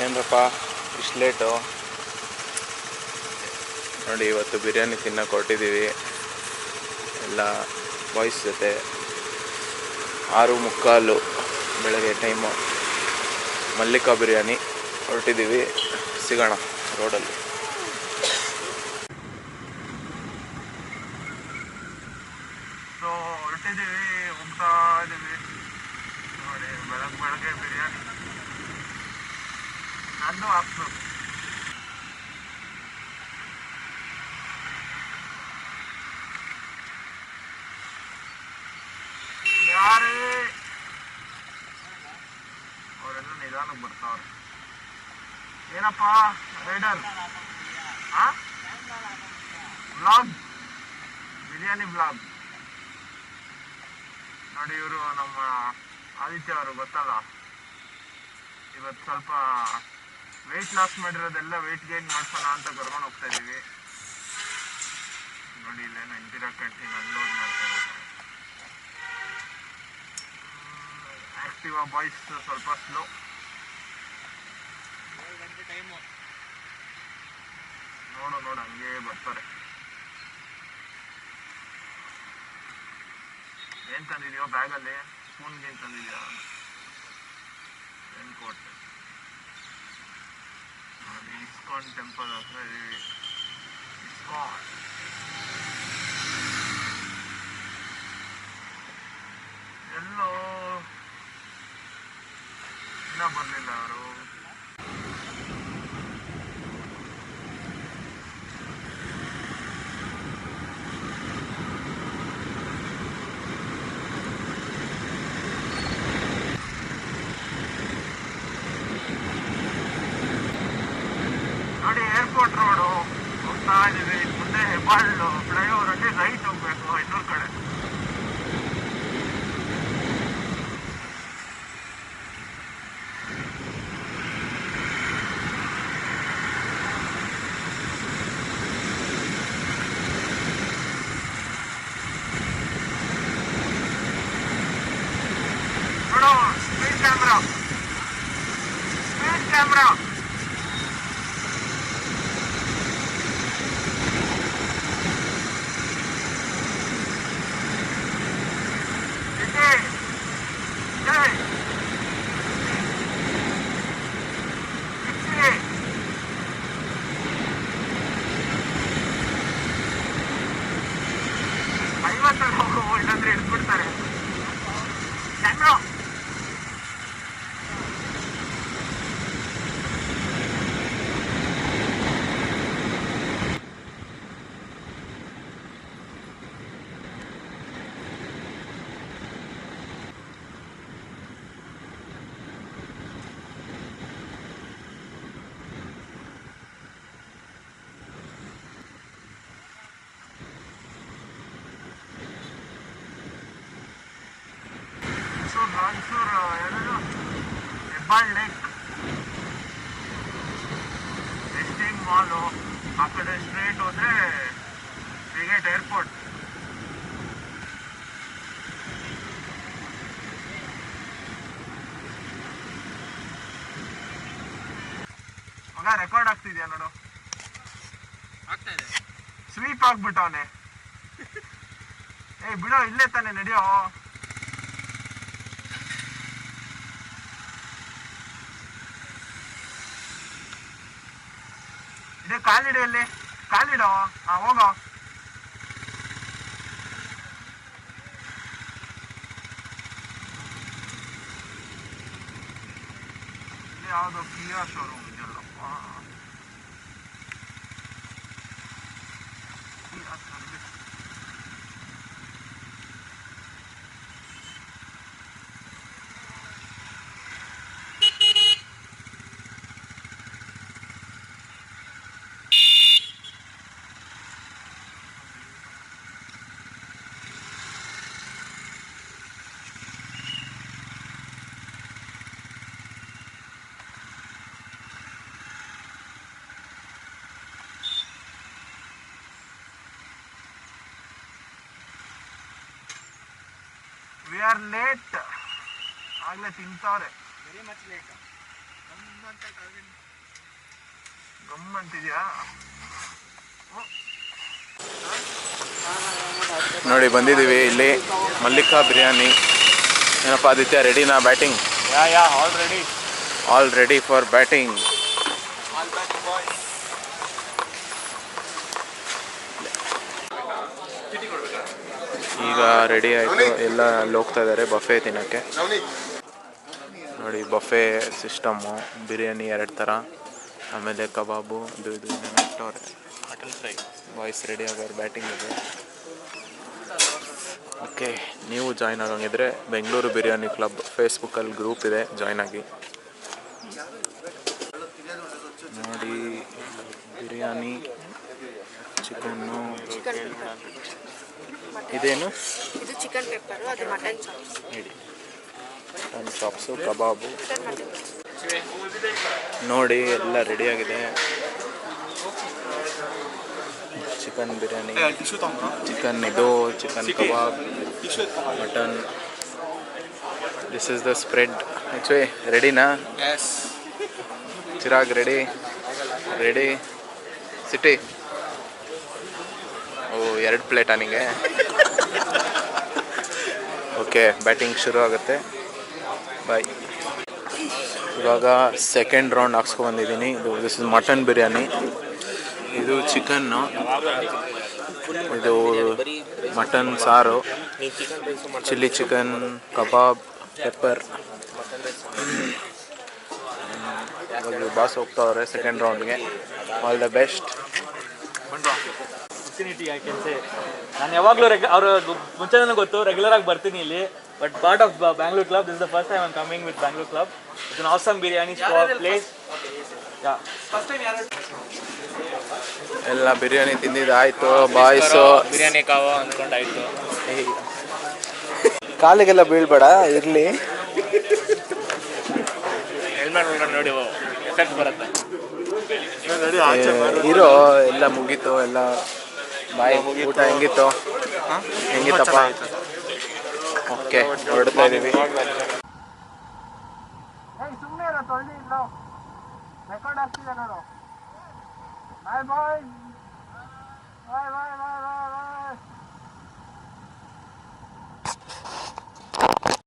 ಏನರಪ್ಪ ಇಷ್ಟು ಲೇಟು? ನೋಡಿ, ಇವತ್ತು ಬಿರಿಯಾನಿ ತಿನ್ನೋಕೆ ಹೊರಟಿದ್ದೀವಿ ಎಲ್ಲ ಬಾಯ್ಸ್ ಜೊತೆ. 6:45 ಬೆಳಗ್ಗೆ ಟೈಮು. ಮಲ್ಲಿಕಾ ಬಿರಿಯಾನಿ ಹೊರಟಿದ್ದೀವಿ. ಸಿಗೋಣ ರೋಡಲ್ಲಿ. ಸೊ ಹೊರಟಿದ್ದೀವಿ, ಹೋಗ್ತಾ ಇದ್ದೀವಿ. ನೋಡಿ, ಬೆಳಗ್ಗೆ ಬಿರಿಯಾನಿ ನಂದು ಹಾಕ್ಬೇಕು. ಯಾರೇ ಅವರೆಲ್ಲ ನಿಧಾನಕ್ಕೆ ಬರ್ತಾವ್ರೆ. ಏನಪ್ಪ ರೈಡರ್? Blog, biryani blog. ನೋಡಿ, ಇವರು ನಮ್ಮ ಆದಿತ್ಯ ಅವರು, ಗೊತ್ತಲ್ಲ. ಇವತ್ತು ಸ್ವಲ್ಪ ವೆಯ್ಟ್ ಲಾಸ್ ಮಾಡಿರೋದೆಲ್ಲ ವೆಯ್ಟ್ ಗೇನ್ ಮಾಡ್ಸೋಣ ಅಂತ ಕರ್ಕೊಂಡು ಹೋಗ್ತಾ ಇದ್ದೀವಿ. ನೋಡಿ, ಇಲ್ಲೇನೋ ಇಂದಿರಾ ಕ್ಯಾಂಟೀನ್ ಅನ್ಲೋಡ್ ಮಾಡ್ತಾ ಇದ್ದಾರೆ. ಆಕ್ಟಿವಾ ಬಾಯ್ಸ್ ಸ್ವಲ್ಪ ಸ್ಲೋ. ನೋಡು ಹಂಗೆ ಬರ್ತಾರೆ. ಏನ್ ತಂದಿದ್ಯೋ ಬ್ಯಾಗಲ್ಲಿ? ಸ್ಪೂನ್ಗೆ ಏನ್ ತಂದಿದ್ಯಾ? Raincoat. ಇಸ್ಕಾನ್ ಟೆಂಪಲ್ ಹತ್ರ ಇದೀವಿ. ಇಸ್ಕಾನ್ ಎಲ್ಲೋ ಇನ್ನೂ ಬರಲಿಲ್ಲ ಅವರು. ನೋಡಿ, ಏರ್ಪೋರ್ಟ್ ರೋಡು ಹೋಗ್ತಾ ಇದೀವಿ. ಮುಂದೆ ಹೆಬ್ಬಾಳು ಫ್ಲೈಓವರ್ ಅಲ್ಲಿ ರೈಟ್ ಹೋಗ್ಬೇಕು ಇನ್ನೂರು ಕಡೆ. ನೋಡು, ಸ್ಪೀಡ್ ಕ್ಯಾಮ್ರಾ. ಇಲ್ಲಾಂದ್ರೆ ಹಿಡ್ಬಿಡ್ತಾರೆ ಕ್ಯಾಮ್ರಾ. ಹೆಬ್ಬಾಳ್ ಲೇಕ್, ವೆಸ್ಟಿಂಗ್ ಮಾಲು, ಆ ಕಡೆ ಸ್ಟ್ರೇಟ್ ಹೋದ್ರೆ ಫ್ರಿಗೇಟ್ ಏರ್ಪೋರ್ಟ್. ಮಗ ರೆಕಾರ್ಡ್ ಆಗ್ತಿದ್ಯಾ ನೋಡು. ಆಗ್ತಾ ಇದೆ. ಸ್ವೀಪ್ ಆಗ್ಬಿಟ್ಟವನೆ. ಬಿಡೋ, ಇಲ್ಲೇ ತಾನೆ ನಡೆಯೋ. ಇದೇ ಕಾಲಿಡಿಯಲ್ಲಿ ಕಾಲಿಡೋ. ಹೋಗೋ. ಇಲ್ಲಿ ಯಾವುದೋ ಕಿಯಾ ಶೋರೂಮ್ ಇದೆಯಲ್ಲಪ್ಪ. Kia service. We are late. ಆಗ್ಲೇ ತಿಂತವ್ರೆ. Very much late. ಗಮ್ ಅಂತಿದ್ಯಾ? ನೋಡಿ ಬಂದಿದ್ದೀವಿ ಇಲ್ಲಿ ಮಲ್ಲಿಕಾ ಬಿರಿಯಾನಿ. ಏನಪ್ಪ ಆದಿತ್ಯ, ರೆಡಿನಾ batting? All ready for batting. ಈಗ ರೆಡಿ ಆಯಿತು, ಎಲ್ಲ ಅಲ್ಲಿ ಹೋಗ್ತಾ ಇದ್ದಾರೆ ಬಫೆ ತಿನ್ನೋಕ್ಕೆ. ನೋಡಿ ಬಫೆ ಸಿಸ್ಟಮ್ಮು, ಬಿರಿಯಾನಿ 2 ಥರ, ಆಮೇಲೆ ಕಬಾಬು, ಇದು ಇಟ್ಟವ್ರೆ. Mutton fry. ಬಾಯ್ಸ್ ರೆಡಿ ಆಗೋರು, ಬ್ಯಾಟಿಂಗ್ ಇದೆ. ಓಕೆ, ನೀವು ಜಾಯ್ನ್ ಆಗೋಂಗಿದ್ರೆ ಬೆಂಗಳೂರು ಬಿರಿಯಾನಿ ಕ್ಲಬ್ ಫೇಸ್ಬುಕ್ಕಲ್ಲಿ ಗ್ರೂಪ್ ಇದೆ, ಜಾಯ್ನ್ ಆಗಿ. ನೋಡಿ ಬಿರಿಯಾನಿ, ಚಿಕನ್ನು, ಇದೇನು? ಇದು ಚಿಕನ್ ಪೆಪ್ಪರು, ಅದು ಮಟನ್ ಚಾಪ್ಸ್. ಹೇಳಿ, ಮಟನ್ ಚಾಪ್ಸು, ಕಬಾಬು. ನೋಡಿ ಎಲ್ಲ ರೆಡಿಯಾಗಿದೆ. ಚಿಕನ್ ಬಿರಿಯಾನಿ, ಚಿಕನ್ ಇದು, chicken kebab, mutton. This is the spread. Actually ರೆಡಿನಾ? ಚಿರಾಗ್ ರೆಡಿ? ಸಿಟಿ? ಓ, 2 ಪ್ಲೇಟಾ ನಿಮಗೆ? ಓಕೆ, ಬ್ಯಾಟಿಂಗ್ ಶುರು ಆಗುತ್ತೆ. ಬಾಯ್. ಇವಾಗ second round ಹಾಕ್ಸ್ಕೊಂಡ್ಬಂದಿದ್ದೀನಿ. This is mutton biryani. ಇದು ಚಿಕನ್ನು, ಇದು ಮಟನ್ ಸಾರು, ಚಿಲ್ಲಿ ಚಿಕನ್, ಕಬಾಬ್, ಪೆಪ್ಪರ್. ಇವಾಗ ಬಾಸ್ ಹೋಗ್ತಾವ್ರೆ ಸೆಕೆಂಡ್ ರೌಂಡ್ಗೆ. All the best. ನಾನು ಯಾವಾಗಲೂ ಅವರು ಮುಂಚೆ ನನಗೆ ಗೊತ್ತು, ರೆಗ್ಯುಲರ್ ಆಗಿ ಬರ್ತೀನಿ ಇಲ್ಲಿ. But part of Bangalore club, this is the first time I am coming with Bangalore club. It's an awesome biryani place. ಎಲ್ಲ ಬಿರಿಯಾನಿ ತಿಂದಿದ್ದಾಯ್ತು ಬಾಯ್ಸು. ಬಿರಿಯಾನಿ ಕಾವ ಅಂದ್ಕೊಂಡಾಯ್ತು. ಕಾಲಿಗೆಲ್ಲ ಬೀಳ್ಬೇಡ, ಇರಲಿ. ಹೆಲ್ಮೆಟ್ ಒಳಗಡೆ ನೋಡಿ ಎಫೆಕ್ಟ್ ಬರುತ್ತೆ. ಇರೋ ಎಲ್ಲ ಮುಗೀತು, ಎಲ್ಲ ಬಾಯ್. ಊಟ ಹೆಂಗಿತ್ತಪ್ಪ? ಓಕೆ, ಹೊರಡ್ತಾ ಇದ್ದೀವಿ. ಸುಮ್ಮನೆ ತೊಳ್ದಿ ಇಲ್ಲ, ರೆಕಾರ್ಡ್ ಆಗ್ತಿದೆ ನೋಡು. ಬಾಯ್ ಬಾಯ್ ಬಾಯ್ ಬಾಯ್ ಬಾಯ್ ಬಾಯ್ ಬಾಯ್.